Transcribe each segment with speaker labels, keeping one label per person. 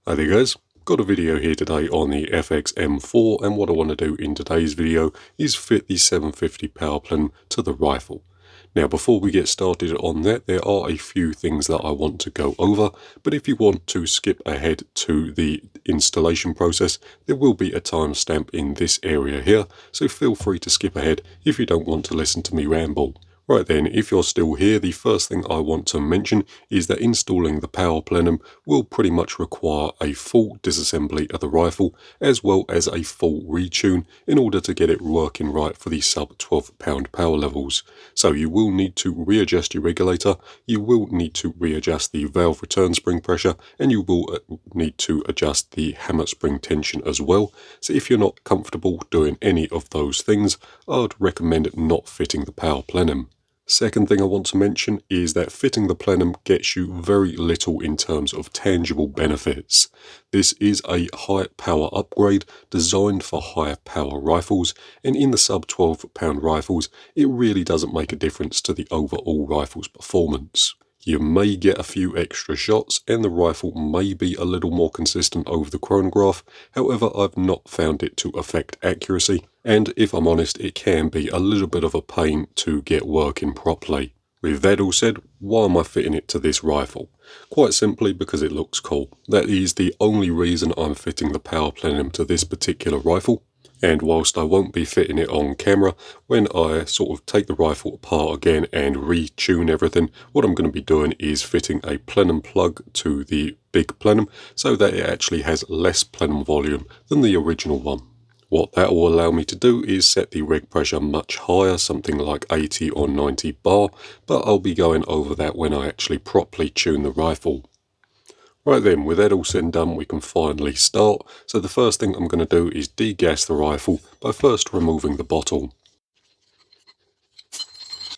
Speaker 1: Hi there guys, got a video here today on the FX-M4 and what I want to do in today's video is fit the 750 power plenum to the rifle. Now before we get started on that, there are a few things that I want to go over, but if you want to skip ahead to the installation process, there will be a timestamp in this area here, so feel free to skip ahead if you don't want to listen to me ramble. Right then, if you're still here, the first thing I want to mention is that installing the power plenum will pretty much require a full disassembly of the rifle as well as a full retune in order to get it working right for the sub 12 pound power levels. So you will need to readjust your regulator, you will need to readjust the valve return spring pressure, and you will need to adjust the hammer spring tension as well. So if you're not comfortable doing any of those things, I'd recommend not fitting the power plenum. Second thing I want to mention is that fitting the plenum gets you very little in terms of tangible benefits. This is a high power upgrade designed for higher power rifles, and in the sub 12 pound rifles it really doesn't make a difference to the overall rifle's performance. You may get a few extra shots and the rifle may be a little more consistent over the chronograph, however I've not found it to affect accuracy, and if I'm honest it can be a little bit of a pain to get working properly. With that all said, why am I fitting it to this rifle? Quite simply because it looks cool. That is the only reason I'm fitting the power plenum to this particular rifle. And whilst I won't be fitting it on camera, when I sort of take the rifle apart again and retune everything, what I'm going to be doing is fitting a plenum plug to the big plenum so that it actually has less plenum volume than the original one. What that will allow me to do is set the reg pressure much higher, something like 80 or 90 bar, but I'll be going over that when I actually properly tune the rifle. Right then, with that all said and done, we can finally start. So the first thing I'm going to do is degas the rifle by first removing the bottle.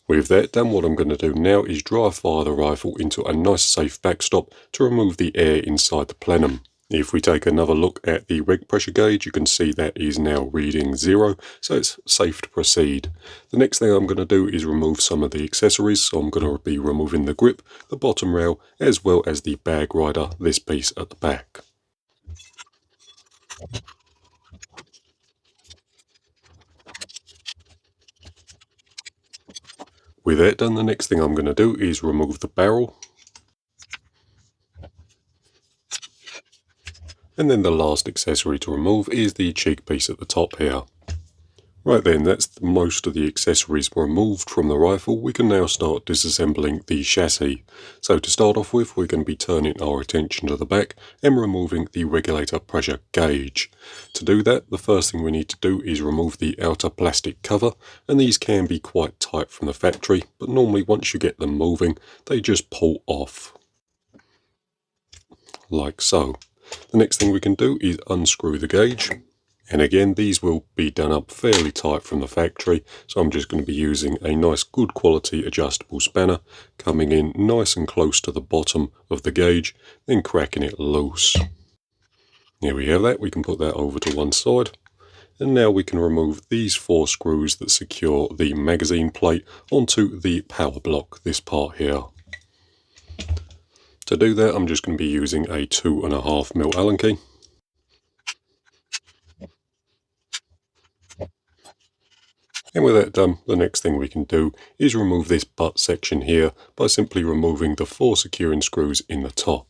Speaker 1: With that done, what I'm going to do now is dry fire the rifle into a nice safe backstop to remove the air inside the plenum. If we take another look at the reg pressure gauge, you can see that is now reading 0, so it's safe to proceed. The next thing I'm going to do is remove some of the accessories, so I'm going to be removing the grip, the bottom rail, as well as the bag rider, this piece at the back. With that done, the next thing I'm going to do is remove the barrel. And then the last accessory to remove is the cheek piece at the top here. Right then, that's most of the accessories removed from the rifle. We can now start disassembling the chassis. So to start off with, we're going to be turning our attention to the back and removing the regulator pressure gauge. To do that, the first thing we need to do is remove the outer plastic cover, and these can be quite tight from the factory, but normally once you get them moving, they just pull off. Like so. The next thing we can do is unscrew the gauge. And again, these will be done up fairly tight from the factory, so I'm just going to be using a nice good quality adjustable spanner, coming in nice and close to the bottom of the gauge, then cracking it loose. Here we have that, we can put that over to one side. And now we can remove these 4 screws that secure the magazine plate onto the power block, this part here. To do that, I'm just going to be using a 2.5mm Allen key. And with that done, the next thing we can do is remove this butt section here by simply removing the 4 securing screws in the top.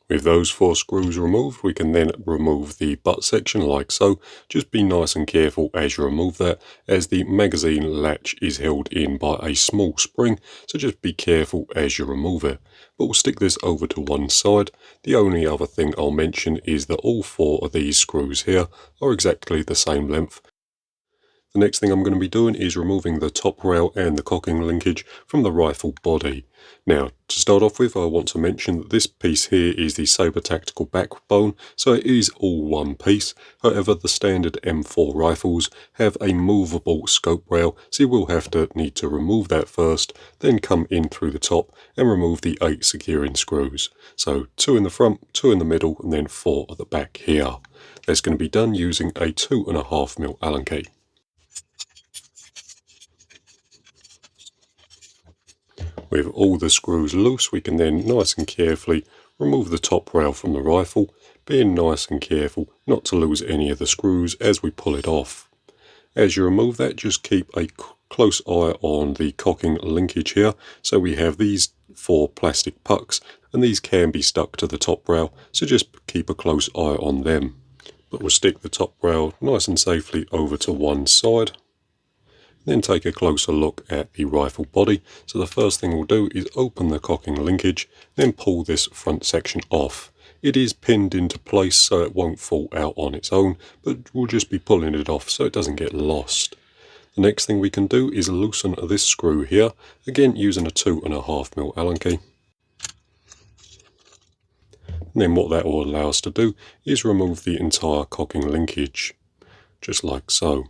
Speaker 1: With those 4 screws removed, we can then remove the butt section like so. Just be nice and careful as you remove that, as the magazine latch is held in by a small spring, so just be careful as you remove it. But we'll stick this over to one side. The only other thing I'll mention is that all 4 of these screws here are exactly the same length. The next thing I'm going to be doing is removing the top rail and the cocking linkage from the rifle body. Now, to start off with, I want to mention that this piece here is the Sabre Tactical backbone, so it is all one piece. However, the standard M4 rifles have a movable scope rail, so you will need to remove that first, then come in through the top and remove the 8 securing screws. So 2 in the front, 2 in the middle, and then 4 at the back here. That's going to be done using a 2.5mm Allen key. With all the screws loose, we can then nice and carefully remove the top rail from the rifle, being nice and careful not to lose any of the screws as we pull it off. As you remove that, just keep a close eye on the cocking linkage here. So we have these 4 plastic pucks, and these can be stuck to the top rail, so just keep a close eye on them. But we'll stick the top rail nice and safely over to one side. Then take a closer look at the rifle body. So the first thing we'll do is open the cocking linkage, then pull this front section off. It is pinned into place so it won't fall out on its own, but we'll just be pulling it off so it doesn't get lost. The next thing we can do is loosen this screw here, again using a 2.5mm Allen key. And then what that will allow us to do is remove the entire cocking linkage, just like so.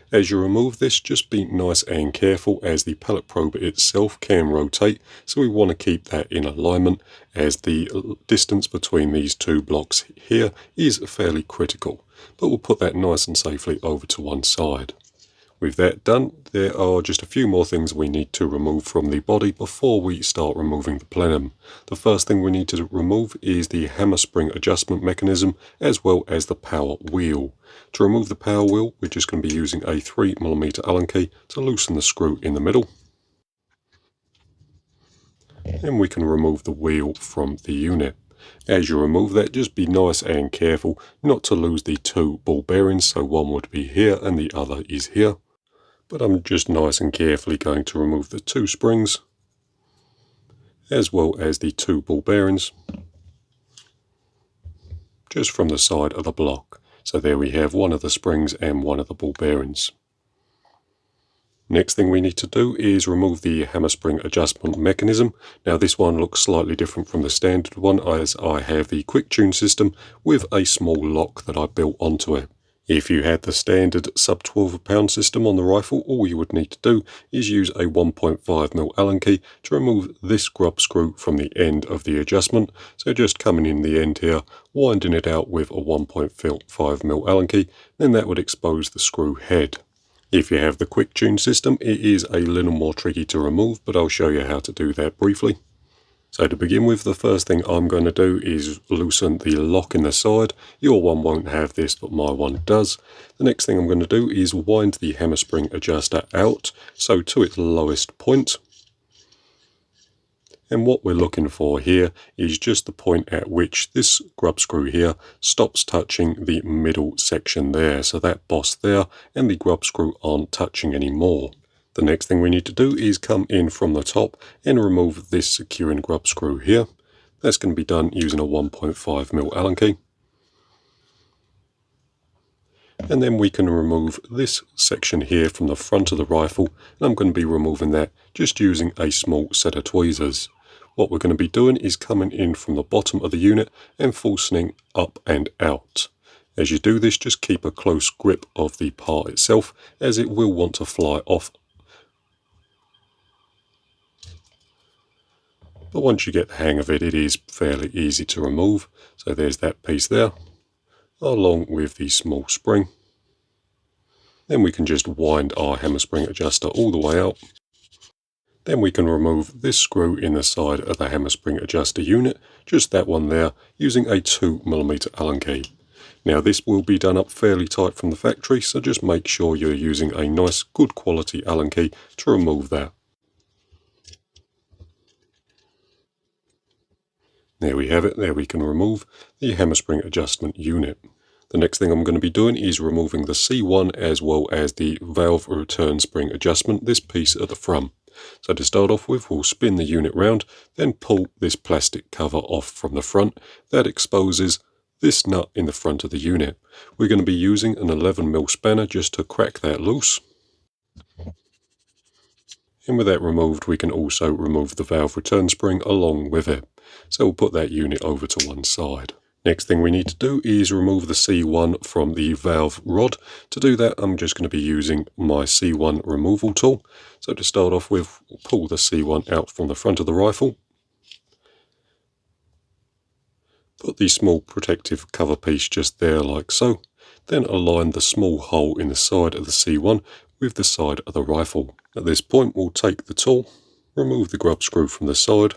Speaker 1: As you remove this, just be nice and careful as the pellet probe itself can rotate, so we want to keep that in alignment as the distance between these 2 blocks here is fairly critical. But we'll put that nice and safely over to one side. With that done, there are just a few more things we need to remove from the body before we start removing the plenum. The first thing we need to remove is the hammer spring adjustment mechanism as well as the power wheel. To remove the power wheel, we're just going to be using a 3mm Allen key to loosen the screw in the middle. And we can remove the wheel from the unit. As you remove that, just be nice and careful not to lose the 2 ball bearings, so one would be here and the other is here. But I'm just nice and carefully going to remove the 2 springs, as well as the 2 ball bearings, just from the side of the block. So there we have one of the springs and one of the ball bearings. Next thing we need to do is remove the hammer spring adjustment mechanism. Now this one looks slightly different from the standard one, as I have the quick tune system with a small lock that I built onto it. If you had the standard sub-12 pound system on the rifle, all you would need to do is use a 1.5mm Allen key to remove this grub screw from the end of the adjustment. So just coming in the end here, winding it out with a 1.5mm Allen key, then that would expose the screw head. If you have the quick tune system, it is a little more tricky to remove, but I'll show you how to do that briefly. So to begin with, the first thing I'm going to do is loosen the lock in the side. Your one won't have this, but my one does. The next thing I'm going to do is wind the hammer spring adjuster out, so to its lowest point. And what we're looking for here is just the point at which this grub screw here stops touching the middle section there. So that boss there and the grub screw aren't touching anymore. The next thing we need to do is come in from the top and remove this securing grub screw here. That's going to be done using a 1.5mm Allen key. And then we can remove this section here from the front of the rifle, and I'm going to be removing that just using a small set of tweezers. What we're going to be doing is coming in from the bottom of the unit and forcening up and out. As you do this, just keep a close grip of the part itself, as it will want to fly off. But once you get the hang of it, it is fairly easy to remove. So there's that piece there, along with the small spring. Then we can just wind our hammer spring adjuster all the way out. Then we can remove this screw in the side of the hammer spring adjuster unit, just that one there, using a 2mm Allen key. Now this will be done up fairly tight from the factory, so just make sure you're using a nice good quality Allen key to remove that. There we have it. There we can remove the hammer spring adjustment unit. The next thing I'm going to be doing is removing the C1 as well as the valve return spring adjustment, this piece at the front. So to start off with, we'll spin the unit round, then pull this plastic cover off from the front. That exposes this nut in the front of the unit. We're going to be using an 11mm spanner just to crack that loose. And with that removed, we can also remove the valve return spring along with it. So we'll put that unit over to one side. Next thing we need to do is remove the C1 from the valve rod. To do that, I'm just going to be using my C1 removal tool. So to start off with, we'll pull the C1 out from the front of the rifle. Put the small protective cover piece just there like so. Then align the small hole in the side of the C1 with the side of the rifle. At this point, we'll take the tool remove the grub screw from the side,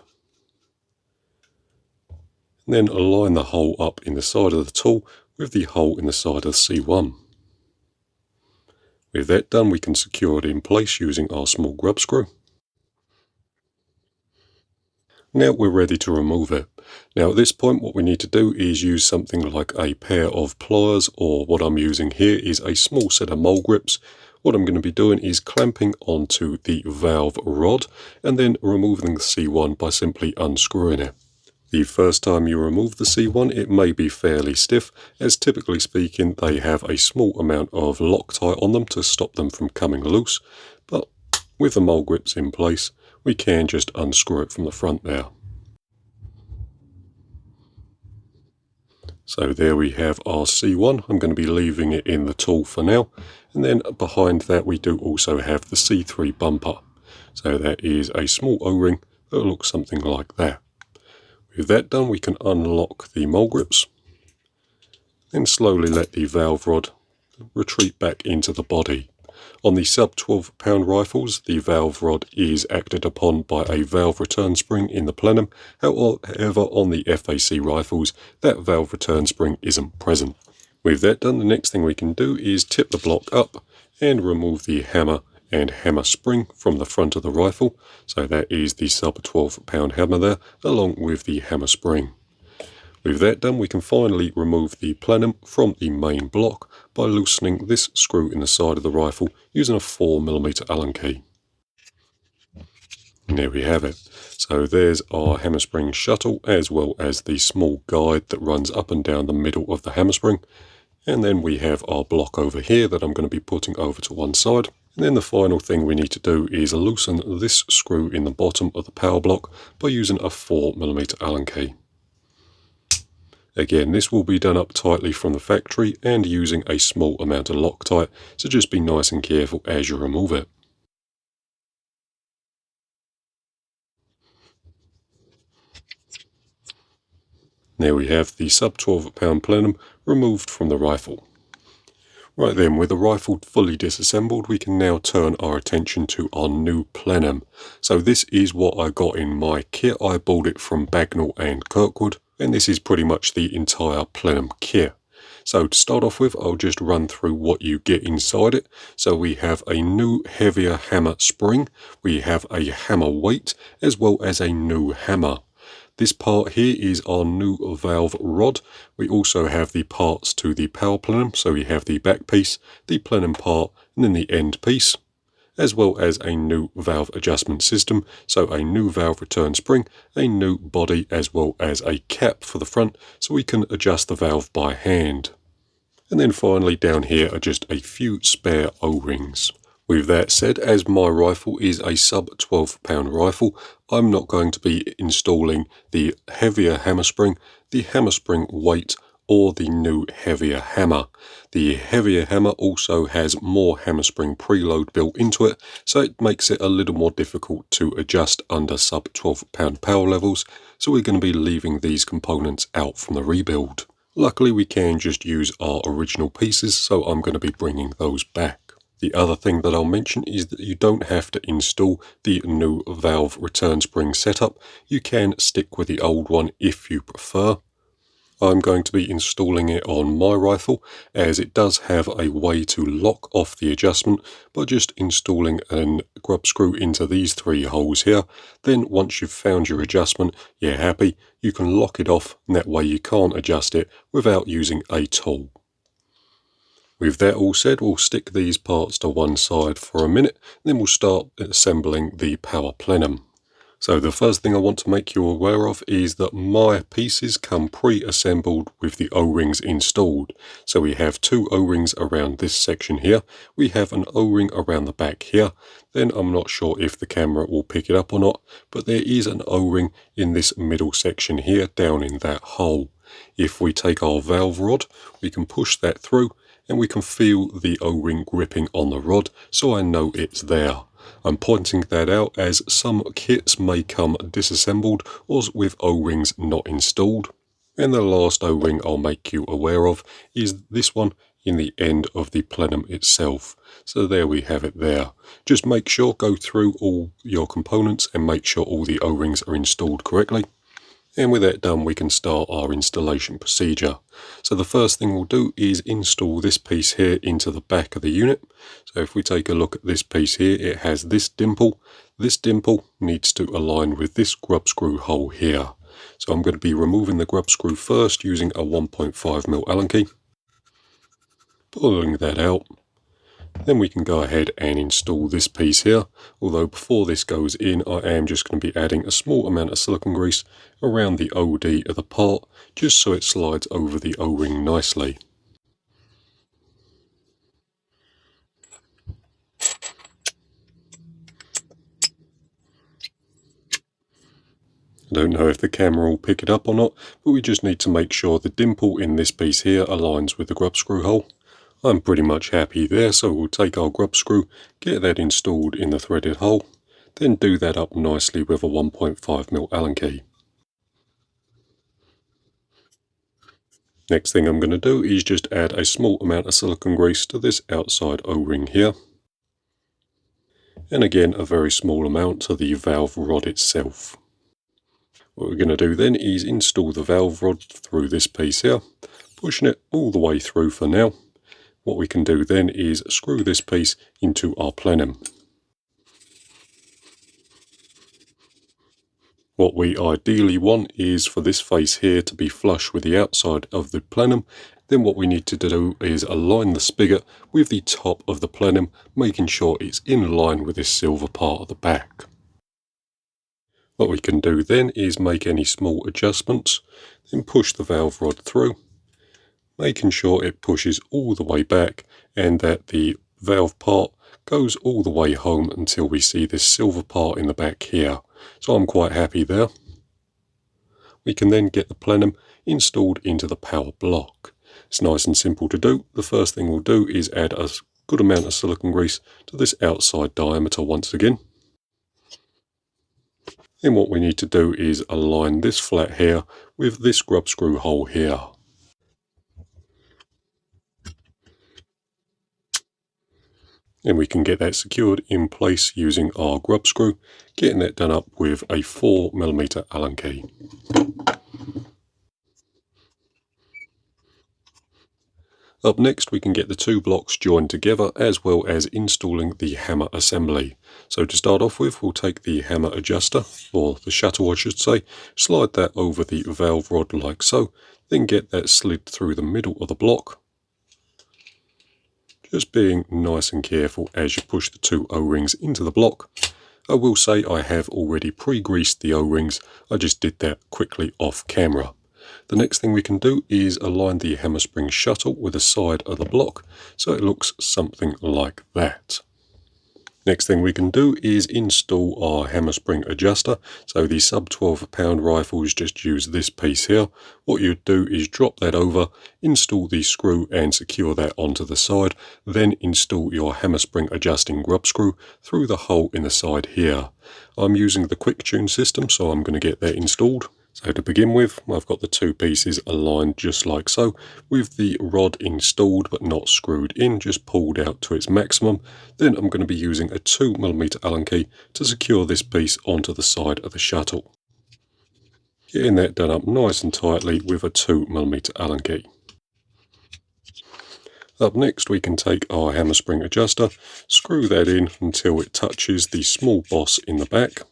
Speaker 1: and then align the hole up in the side of the tool with the hole in the side of C1. With that done, we can secure it in place using our small grub screw. Now we're ready to remove it. Now at this point what we need to do is use something like a pair of pliers, or what I'm using here is a small set of mole grips. What I'm going to be doing is clamping onto the valve rod and then removing the C1 by simply unscrewing it. The first time you remove the C1 it may be fairly stiff, as typically speaking they have a small amount of Loctite on them to stop them from coming loose, but with the mole grips in place we can just unscrew it from the front there. So there we have our C1. I'm going to be leaving it in the tool for now. And then behind that we do also have the C3 bumper. So that is a small O-ring that looks something like that. With that done we can unlock the mole grips and slowly let the valve rod retreat back into the body. On the sub-12 pound rifles, the valve rod is acted upon by a valve return spring in the plenum. However, on the FAC rifles, that valve return spring isn't present. With that done, the next thing we can do is tip the block up and remove the hammer and hammer spring from the front of the rifle. So that is the sub-12 pound hammer there, along with the hammer spring. With that done, we can finally remove the plenum from the main block by loosening this screw in the side of the rifle using a 4mm Allen key. And there we have it. So there's our hammer spring shuttle, as well as the small guide that runs up and down the middle of the hammer spring. And then we have our block over here that I'm going to be putting over to one side. And then the final thing we need to do is loosen this screw in the bottom of the power block by using a 4mm Allen key. Again, this will be done up tightly from the factory and using a small amount of Loctite, so just be nice and careful as you remove it. There we have the sub-12 pound plenum removed from the rifle. Right then, with the rifle fully disassembled, we can now turn our attention to our new plenum. So this is what I got in my kit. I bought it from Bagnal and Kirkwood, and this is pretty much the entire plenum kit. So to start off with, I'll just run through what you get inside it. So we have a new heavier hammer spring, we have a hammer weight, as well as a new hammer. This part here is our new valve rod. We also have the parts to the power plenum, so we have the back piece, the plenum part, and then the end piece, as well as a new valve adjustment system, so a new valve return spring, a new body, as well as a cap for the front, so we can adjust the valve by hand. And then finally down here are just a few spare O-rings. With that said, as my rifle is a sub-12 pound rifle, I'm not going to be installing the heavier hammer spring, the hammer spring weight, or the new heavier hammer. The heavier hammer also has more hammer spring preload built into it, so it makes it a little more difficult to adjust under sub-12 pound power levels, so we're going to be leaving these components out from the rebuild. Luckily we can just use our original pieces, so I'm going to be bringing those back. The other thing that I'll mention is that you don't have to install the new valve return spring setup. You can stick with the old one if you prefer. I'm going to be installing it on my rifle, as it does have a way to lock off the adjustment by just installing a grub screw into these three holes here. Then once you've found your adjustment, you're happy, you can lock it off, and that way you can't adjust it without using a tool. With that all said, we'll stick these parts to one side for a minute, and then we'll start assembling the power plenum. So the first thing I want to make you aware of is that my pieces come pre-assembled with the O-rings installed. So we have two O-rings around this section here, we have an O-ring around the back here, then I'm not sure if the camera will pick it up or not, but there is an O-ring in this middle section here down in that hole. If we take our valve rod, we can push that through, and we can feel the O-ring gripping on the rod, so I know it's there. I'm pointing that out as some kits may come disassembled or with O-rings not installed. And the last O-ring I'll make you aware of is this one in the end of the plenum itself. So there we have it there. Just make sure, go through all your components and make sure all the O-rings are installed correctly. And with that done, we can start our installation procedure. So the first thing we'll do is install this piece here into the back of the unit. So if we take a look at this piece here, it has this dimple. This dimple needs to align with this grub screw hole here. So I'm going to be removing the grub screw first using a 1.5mm Allen key. Pulling that out. Then we can go ahead and install this piece here, although before this goes in I am just going to be adding a small amount of silicone grease around the OD of the part, just so it slides over the O-ring nicely. I don't know if the camera will pick it up or not, but we just need to make sure the dimple in this piece here aligns with the grub screw hole. I'm pretty much happy there, so we'll take our grub screw, get that installed in the threaded hole, then do that up nicely with a 1.5mm Allen key. Next thing I'm going to do is just add a small amount of silicone grease to this outside O-ring here. And again, a very small amount to the valve rod itself. What we're going to do then is install the valve rod through this piece here, pushing it all the way through for now. What we can do then is screw this piece into our plenum. What we ideally want is for this face here to be flush with the outside of the plenum. Then what we need to do is align the spigot with the top of the plenum, making sure it's in line with this silver part of the back. What we can do then is make any small adjustments, then push the valve rod through, making sure it pushes all the way back and that the valve part goes all the way home until we see this silver part in the back here. So I'm quite happy there. We can then get the plenum installed into the power block. It's nice and simple to do. The first thing we'll do is add a good amount of silicone grease to this outside diameter once again. Then what we need to do is align this flat here with this grub screw hole here. And we can get that secured in place using our grub screw, getting that done up with a 4mm Allen key. Up next we can get the two blocks joined together as well as installing the hammer assembly. So to start off with, we'll take the hammer adjuster, or the shuttle I should say, slide that over the valve rod like so, then get that slid through the middle of the block. Just being nice and careful as you push the two O-rings into the block. I will say I have already pre-greased the O-rings, I just did that quickly off camera. The next thing we can do is align the hammer spring shuttle with the side of the block, so it looks something like that. Next thing we can do is install our hammer spring adjuster. So the sub-12 pound rifles just use this piece here. What you do is drop that over, install the screw and secure that onto the side, then install your hammer spring adjusting grub screw through the hole in the side here. I'm using the quick tune system, so I'm going to get that installed. So to begin with, I've got the two pieces aligned just like so, with the rod installed but not screwed in, just pulled out to its maximum. Then I'm going to be using a 2mm Allen key to secure this piece onto the side of the shuttle. Getting that done up nice and tightly with a 2mm Allen key. Up next we can take our hammer spring adjuster, screw that in until it touches the small boss in the back.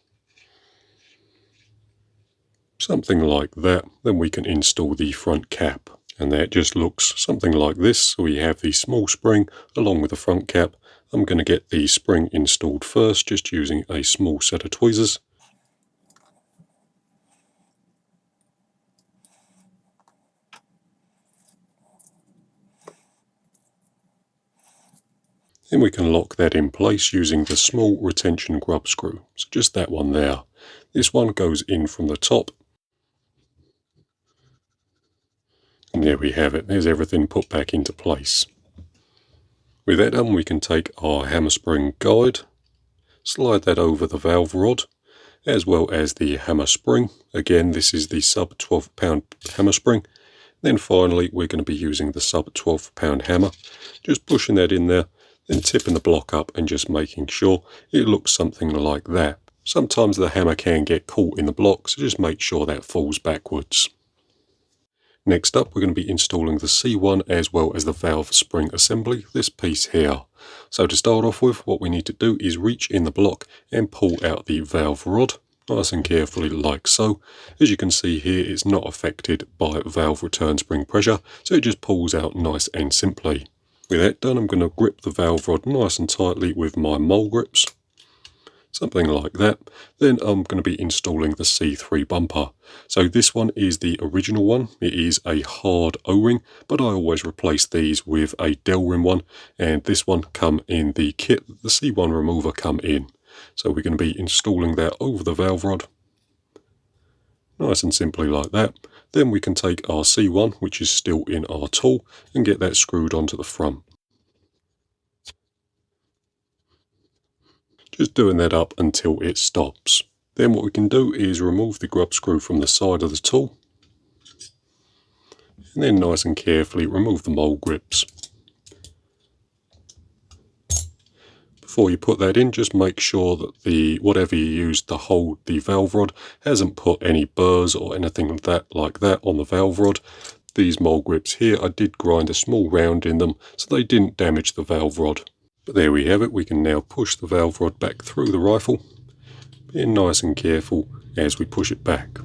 Speaker 1: Something like that. Then we can install the front cap, and that just looks something like this. So we have the small spring along with the front cap. I'm going to get the spring installed first, just using a small set of tweezers. Then we can lock that in place using the small retention grub screw. So just that one there. This one goes in from the top. And there we have it. There's everything put back into place. With that done, we can take our hammer spring guide, slide that over the valve rod, as well as the hammer spring. Again, this is the sub-12 pound hammer spring. Then finally we're going to be using the sub-12 pound hammer, just pushing that in there, then tipping the block up and just making sure it looks something like that. Sometimes the hammer can get caught in the block, so just make sure that falls backwards. Next up, we're going to be installing the C1 as well as the valve spring assembly, this piece here. So to start off with, what we need to do is reach in the block and pull out the valve rod, nice and carefully like so. As you can see here, it's not affected by valve return spring pressure, so it just pulls out nice and simply. With that done, I'm going to grip the valve rod nice and tightly with my mole grips. Something like that. Then I'm going to be installing the C3 bumper. So this one is the original one. It is a hard O-ring, but I always replace these with a Delrin one, and this one come in the kit, the C1 remover come in. So we're going to be installing that over the valve rod. Nice and simply like that. Then we can take our C1, which is still in our tool, and get that screwed onto the front. Just doing that up until it stops. Then what we can do is remove the grub screw from the side of the tool, and then nice and carefully remove the mole grips. Before you put that in, just make sure that the whatever you use to hold the valve rod hasn't put any burrs or anything like that on the valve rod. These mole grips here, I did grind a small round in them so they didn't damage the valve rod. But there we have it. We can now push the valve rod back through the rifle, being nice and careful as we push it back.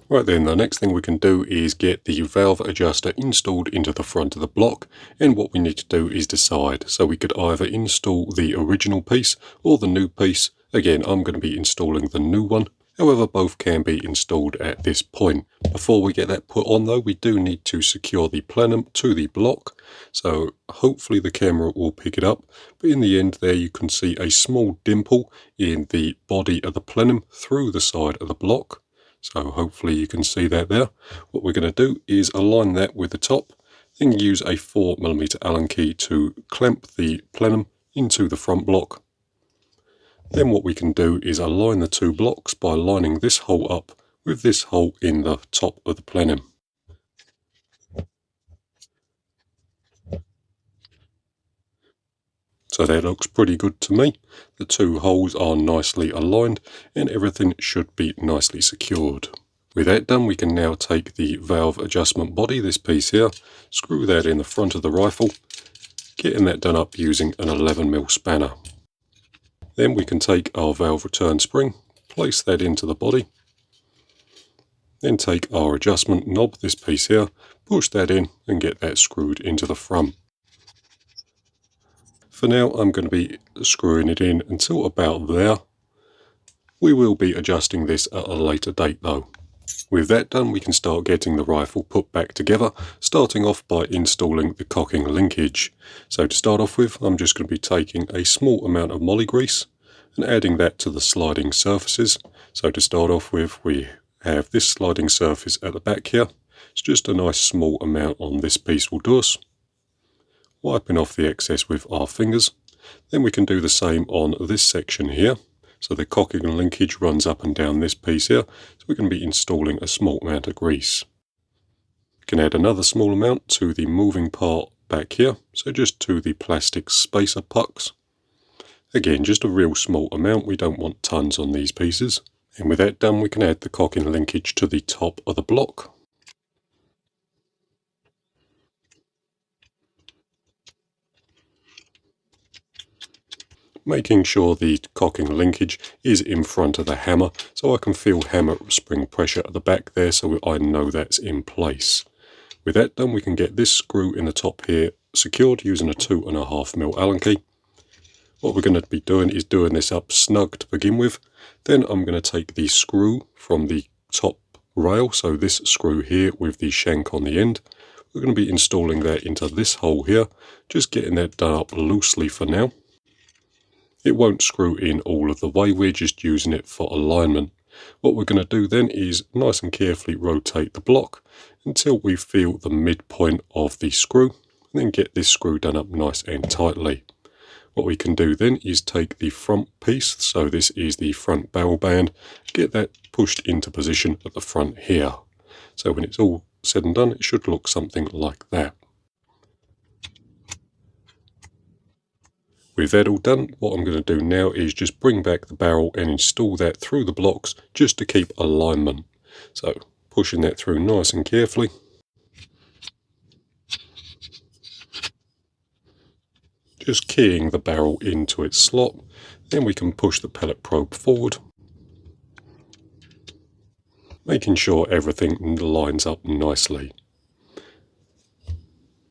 Speaker 1: Right then, the next thing we can do is get the valve adjuster installed into the front of the block, and what we need to do is decide. So we could either install the original piece or the new piece. Again, I'm going to be installing the new one. However, both can be installed at this point. Before we get that put on though, we do need to secure the plenum to the block. So hopefully the camera will pick it up. But in the end there you can see a small dimple in the body of the plenum through the side of the block. So hopefully you can see that there. What we're going to do is align that with the top. Then use a 4mm Allen key to clamp the plenum into the front block. Then what we can do is align the two blocks by lining this hole up with this hole in the top of the plenum. So that looks pretty good to me. The two holes are nicely aligned and everything should be nicely secured. With that done, we can now take the valve adjustment body, this piece here, screw that in the front of the rifle, getting that done up using an 11mm spanner. Then we can take our valve return spring, place that into the body, then take our adjustment knob, this piece here, push that in and get that screwed into the front. For now I'm going to be screwing it in until about there. We will be adjusting this at a later date though. With that done, we can start getting the rifle put back together, starting off by installing the cocking linkage. So to start off with, I'm just going to be taking a small amount of moly grease and adding that to the sliding surfaces. So to start off with, we have this sliding surface at the back here. It's just a nice small amount on this piece will do us. Wiping off the excess with our fingers. Then we can do the same on this section here. So the cocking and linkage runs up and down this piece here, so we can be installing a small amount of grease. We can add another small amount to the moving part back here, so just to the plastic spacer pucks. Again, just a real small amount, we don't want tons on these pieces. And with that done, we can add the cocking linkage to the top of the block. Making sure the cocking linkage is in front of the hammer so I can feel hammer spring pressure at the back there so I know that's in place. With that done, we can get this screw in the top here secured using a 2.5mm Allen key. What we're going to be doing is doing this up snug to begin with. Then I'm going to take the screw from the top rail, so this screw here with the shank on the end. We're going to be installing that into this hole here, just getting that done up loosely for now. It won't screw in all of the way, we're just using it for alignment. What we're going to do then is nice and carefully rotate the block until we feel the midpoint of the screw, and then get this screw done up nice and tightly. What we can do then is take the front piece, so this is the front barrel band, get that pushed into position at the front here. So when it's all said and done, it should look something like that. With that all done, what I'm going to do now is just bring back the barrel and install that through the blocks just to keep alignment. So pushing that through nice and carefully. Just keying the barrel into its slot. Then we can push the pellet probe forward, making sure everything lines up nicely.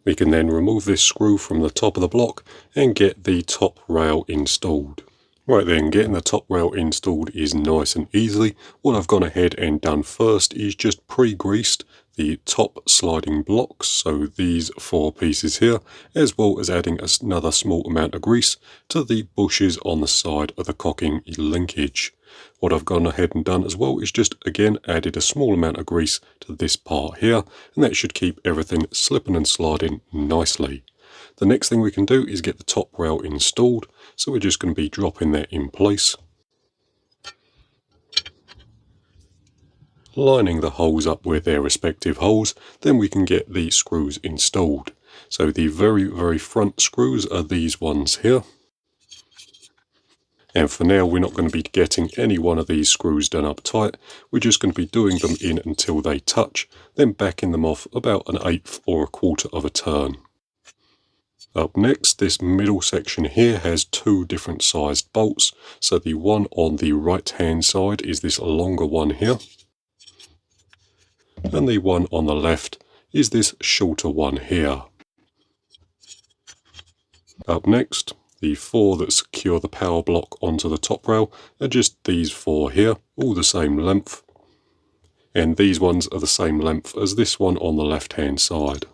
Speaker 1: We can then remove this screw from the top of the block and get the top rail installed. Right then, getting the top rail installed is nice and easy. What I've gone ahead and done first is just pre-greased the top sliding blocks, so these 4 pieces here, as well as adding another small amount of grease to the bushes on the side of the cocking linkage. What I've gone ahead and done as well is just again added a small amount of grease to this part here, and that should keep everything slipping and sliding nicely. The next thing we can do is get the top rail installed, so we're just going to be dropping that in place, lining the holes up with their respective holes. Then we can get the screws installed. So the very front screws are these ones here. And for now, we're not going to be getting any one of these screws done up tight. We're just going to be doing them in until they touch, then backing them off about 1/8 or 1/4 of a turn. Up next, this middle section here has 2 different sized bolts. So the one on the right hand side is this longer one here, and the one on the left is this shorter one here. Up next, the 4 that secure the power block onto the top rail are just these 4 here, all the same length. And these ones are the same length as this one on the left hand side.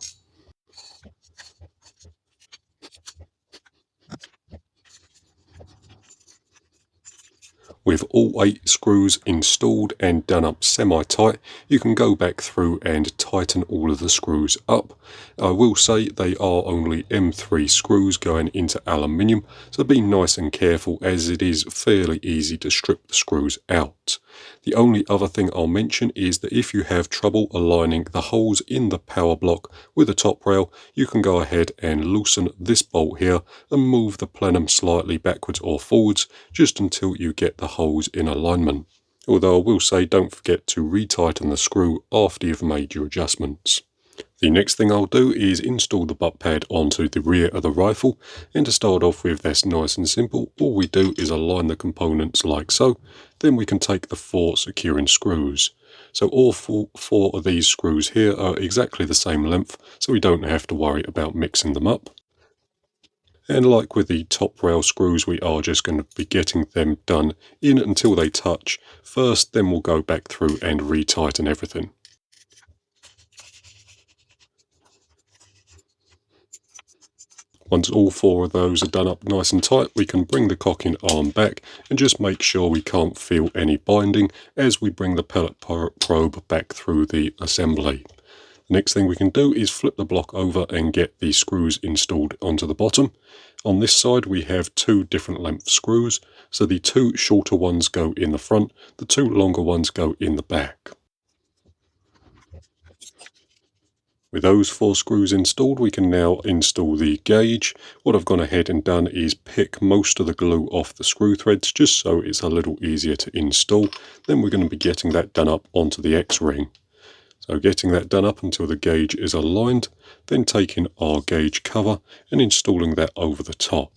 Speaker 1: With all 8 screws installed and done up semi-tight, you can go back through and tighten all of the screws up. I will say they are only M3 screws going into aluminium, so be nice and careful as it is fairly easy to strip the screws out. The only other thing I'll mention is that if you have trouble aligning the holes in the power block with the top rail, you can go ahead and loosen this bolt here and move the plenum slightly backwards or forwards just until you get the holes in alignment. Although I will say don't forget to retighten the screw after you've made your adjustments. The next thing I'll do is install the butt pad onto the rear of the rifle, and to start off with, that's nice and simple. All we do is align the components like so, then we can take the 4 securing screws. So all 4 of these screws here are exactly the same length, so we don't have to worry about mixing them up. And like with the top rail screws, we are just going to be getting them done in until they touch first, then we'll go back through and retighten everything. Once all 4 of those are done up nice and tight, we can bring the cocking arm back and just make sure we can't feel any binding as we bring the pellet probe back through the assembly. The next thing we can do is flip the block over and get the screws installed onto the bottom. On this side we have 2 different length screws, so the 2 shorter ones go in the front, the 2 longer ones go in the back. With those 4 screws installed, we can now install the gauge. What I've gone ahead and done is pick most of the glue off the screw threads just so it's a little easier to install. Then we're going to be getting that done up onto the X-ring. So getting that done up until the gauge is aligned, then taking our gauge cover and installing that over the top.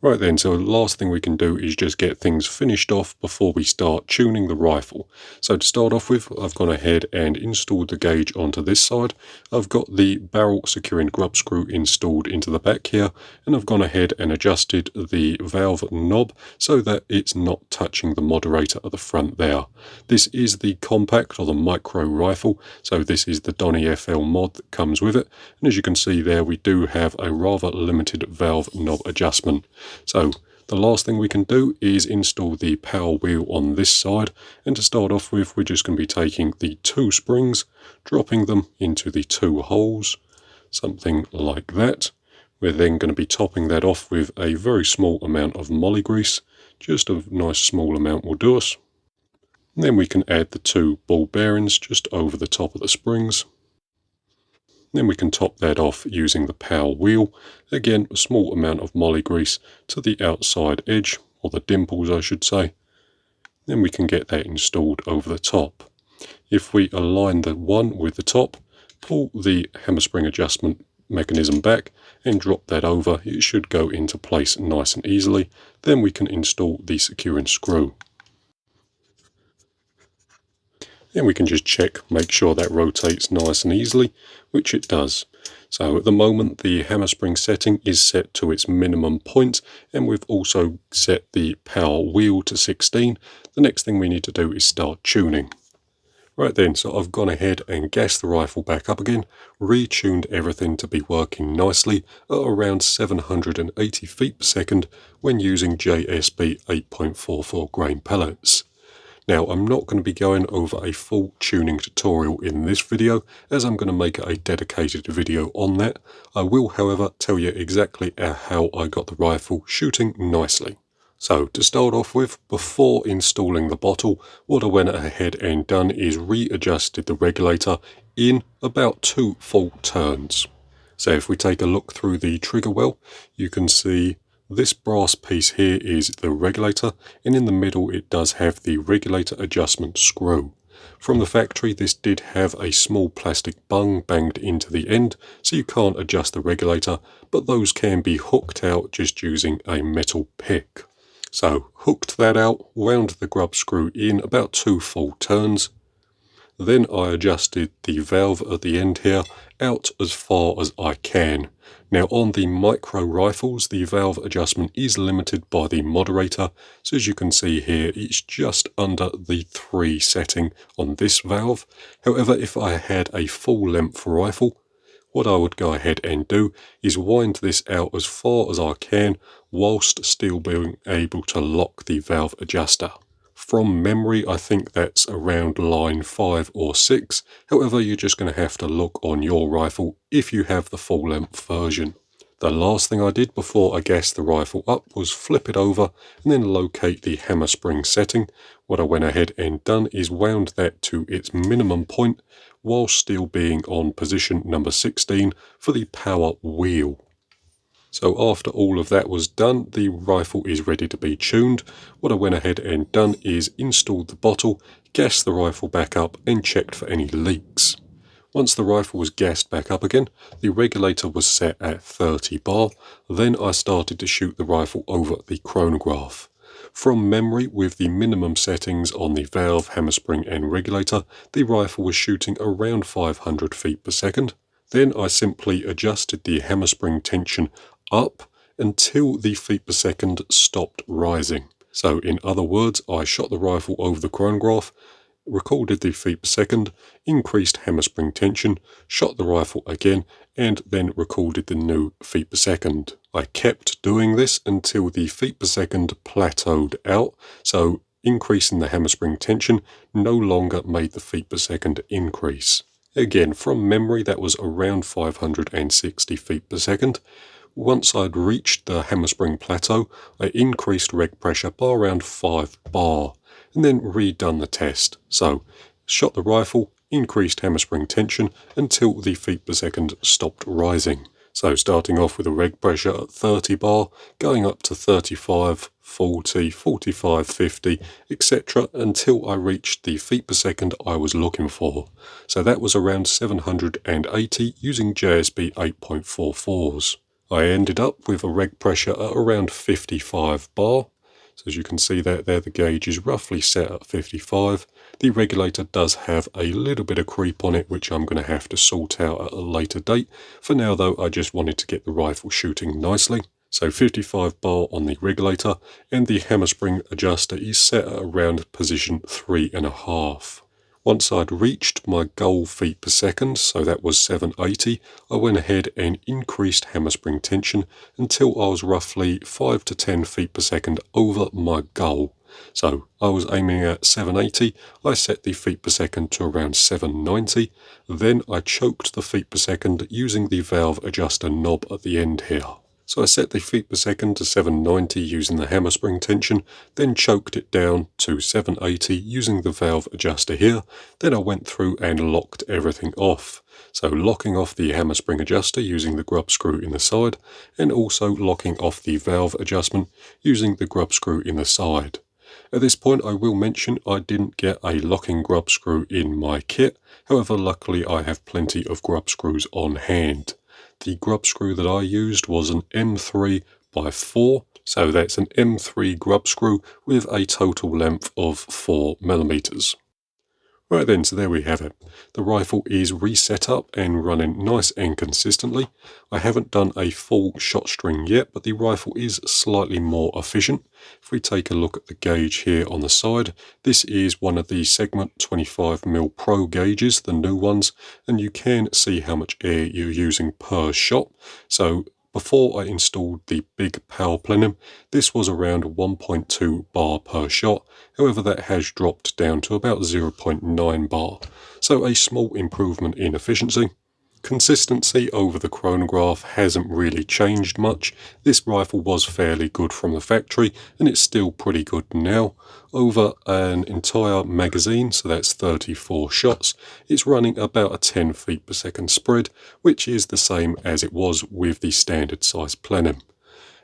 Speaker 1: Right then, so the last thing we can do is just get things finished off before we start tuning the rifle. So to start off with, I've gone ahead and installed the gauge onto this side. I've got the barrel securing grub screw installed into the back here, and I've gone ahead and adjusted the valve knob so that it's not touching the moderator at the front there. This is the compact or the micro rifle, so this is the Donny FL mod that comes with it, and as you can see there, we do have a rather limited valve knob adjustment. So the last thing we can do is install the power wheel on this side, and to start off with, we're just going to be taking the 2 springs, dropping them into the 2 holes, something like that. We're then going to be topping that off with a very small amount of moly grease. Just a nice small amount will do us. And then we can add the 2 ball bearings just over the top of the springs. Then we can top that off using the power wheel. Again, a small amount of moly grease to the outside edge, or the dimples I should say. Then we can get that installed over the top. If we align the one with the top, pull the hammer spring adjustment mechanism back and drop that over, it should go into place nice and easily. Then we can install the securing screw. Then we can just check, make sure that rotates nice and easily, which it does. So at the moment the hammer spring setting is set to its minimum point, and we've also set the power wheel to 16. The next thing we need to do is start tuning. Right then, so I've gone ahead and gassed the rifle back up again, retuned everything to be working nicely at around 780 feet per second when using JSB 8.44 grain pellets. Now, I'm not going to be going over a full tuning tutorial in this video, as I'm going to make a dedicated video on that. I will, however, tell you exactly how I got the rifle shooting nicely. So, to start off with, before installing the bottle, what I went ahead and done is readjusted the regulator in about 2 full turns. So if we take a look through the trigger well, you can see this brass piece here is the regulator, and in the middle it does have the regulator adjustment screw. From the factory this did have a small plastic bung banged into the end, so you can't adjust the regulator, but those can be hooked out just using a metal pick. So hooked that out, wound the grub screw in about 2 full turns. Then I adjusted the valve at the end here out as far as I can. Now on the micro rifles the valve adjustment is limited by the moderator, so as you can see here it's just under the 3 setting on this valve. However, if I had a full length rifle, what I would go ahead and do is wind this out as far as I can whilst still being able to lock the valve adjuster. From memory, I think that's around line 5 or 6. However, you're just going to have to look on your rifle if you have the full length version. The last thing I did before I gassed the rifle up was flip it over and then locate the hammer spring setting. What I went ahead and done is wound that to its minimum point while still being on position number 16 for the power wheel. So after all of that was done, the rifle is ready to be tuned. What I went ahead and done is installed the bottle, gassed the rifle back up and checked for any leaks. Once the rifle was gassed back up again, the regulator was set at 30 bar. Then I started to shoot the rifle over the chronograph. From memory, with the minimum settings on the valve, hammer spring and regulator, the rifle was shooting around 500 feet per second. Then I simply adjusted the hammer spring tension up until the feet per second stopped rising. So in other words, I shot the rifle over the chronograph, recorded the feet per second, increased hammer spring tension, shot the rifle again, and then recorded the new feet per second. I kept doing this until the feet per second plateaued out, so increasing the hammer spring tension no longer made the feet per second increase. Again, from memory that was around 560 feet per second. Once I'd reached the hammer spring plateau, I increased reg pressure by around 5 bar, and then redone the test. So, shot the rifle, increased hammer spring tension until the feet per second stopped rising. So starting off with a reg pressure at 30 bar, going up to 35, 40, 45, 50, etc. until I reached the feet per second I was looking for. So that was around 780 using JSB 8.44s. I ended up with a reg pressure at around 55 bar. So as you can see there, the gauge is roughly set at 55. The regulator does have a little bit of creep on it, which I'm going to have to sort out at a later date. For now though, I just wanted to get the rifle shooting nicely. So 55 bar on the regulator, and the hammer spring adjuster is set at around position 3.5. Once I'd reached my goal feet per second, so that was 780, I went ahead and increased hammer spring tension until I was roughly 5 to 10 feet per second over my goal. So I was aiming at 780, I set the feet per second to around 790, then I choked the feet per second using the valve adjuster knob at the end here. So I set the feet per second to 790 using the hammer spring tension, then choked it down to 780 using the valve adjuster here. Then I went through and locked everything off. So locking off the hammer spring adjuster using the grub screw in the side, and also locking off the valve adjustment using the grub screw in the side. At this point I will mention I didn't get a locking grub screw in my kit, however luckily I have plenty of grub screws on hand. The grub screw that I used was an M3 by 4, so that's an M3 grub screw with a total length of 4mm. Right then, so there we have it. The rifle is reset up and running nice and consistently. I haven't done a full shot string yet, but the rifle is slightly more efficient. If we take a look at the gauge here on the side, this is one of the segment 25mm Pro gauges, the new ones, and you can see how much air you're using per shot. So before I installed the big power plenum, this was around 1.2 bar per shot. However, that has dropped down to about 0.9 bar. So a small improvement in efficiency. Consistency over the chronograph hasn't really changed much. This rifle was fairly good from the factory, and it's still pretty good now. Over an entire magazine, so that's 34 shots, it's running about a 10 feet per second spread, which is the same as it was with the standard size plenum.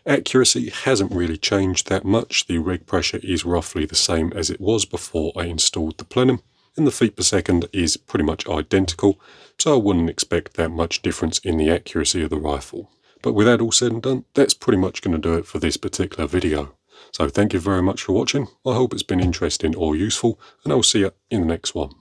Speaker 1: Accuracy hasn't really changed that much. The reg pressure is roughly the same as it was before I installed the plenum, and the feet per second is pretty much identical, so I wouldn't expect that much difference in the accuracy of the rifle. But with that all said and done, that's pretty much going to do it for this particular video. So thank you very much for watching. I hope it's been interesting or useful, and I'll see you in the next one.